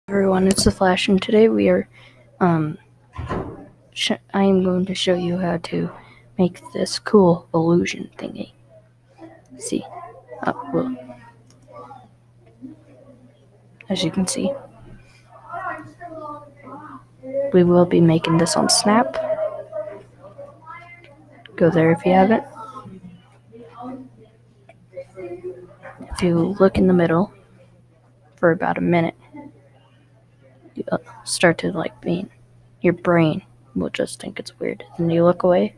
Everyone, it's the Flash, and today we are, I am going to show you how to make this cool illusion thingy. See, well, as you can see, we will be making this on Snap. Go there if you haven't. If you look in the middle for about a minute, you'll start to being, your brain will just think it's weird, and you look away,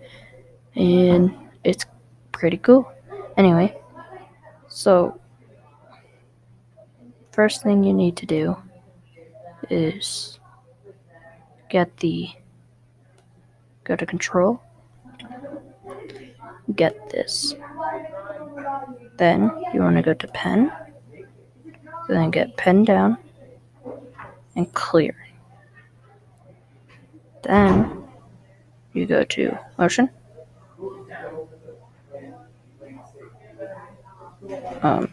and it's pretty cool. Anyway, so first thing you need to do is go to Control, get this. Then you want to go to Pen, then get Pen down, and Clear. Then you go to Motion, go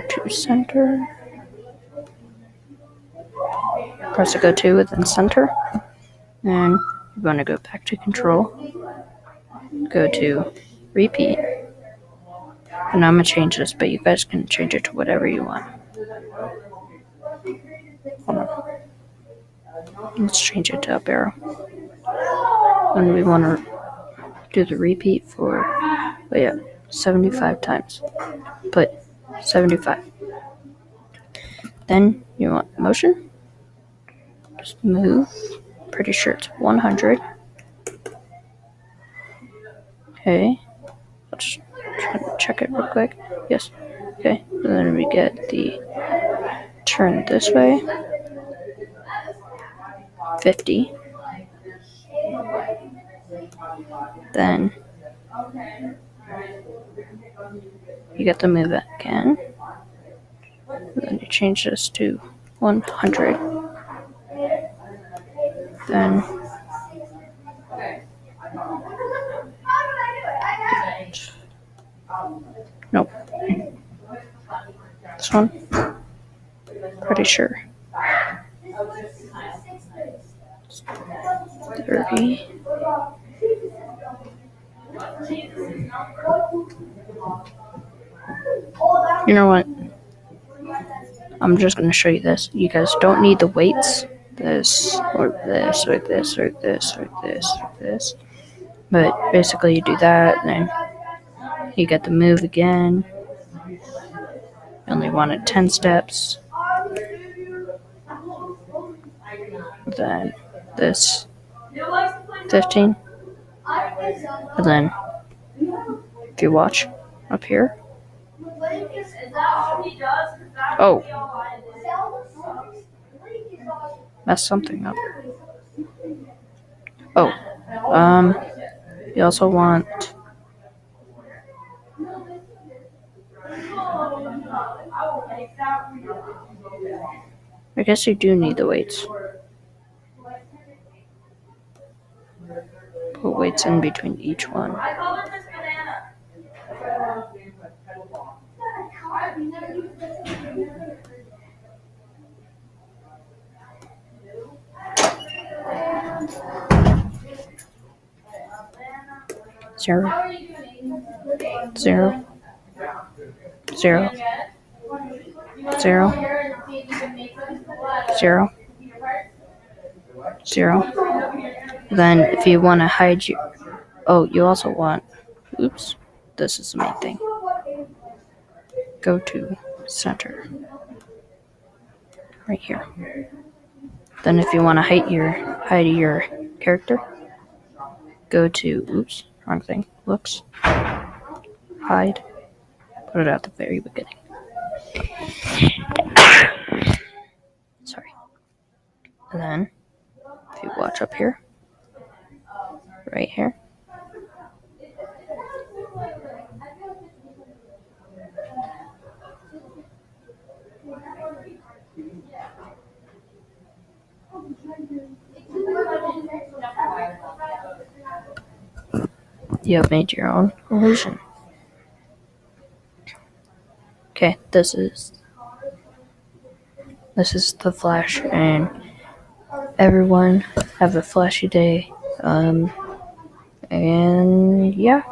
to Center, press the Go to, then Center, and you want to go back to Control, go to Repeat, and I'm going to change this, but you guys can change it to whatever you want. Hold on. Let's change it to up arrow. And we want to do the repeat for 75 times. Put 75. Then you want motion. Just move. Pretty sure it's 100. Okay. Let's try to check it real quick. Yes. Okay. And then we get the turn this way. 50. Then you get the move again. And then you change this to 100. Then nope. This one. Pretty sure. 30. You know what? I'm just going to show you this. You guys don't need the weights. This, or this, or this, or this, or this, or this. But basically you do that, and then you get the move again. You only wanted 10 steps. Then this 15. And then if you watch up here. Oh. Messed something up. Oh. You also want I guess you do need the weights. Put weights in between each one. Zero. 0. 0. 0. 0. 0. Then if you want to hide your... Oh, you also want... Oops. This is the main thing. Go to center. Right here. Then if you want to hide your character, go to... Oops. Wrong thing. Looks. Hide. Put it at the very beginning. Sorry. And then, if you watch up here, right here, You have made your own illusion. Okay, this is the Flash, and everyone have a flashy day. And yeah.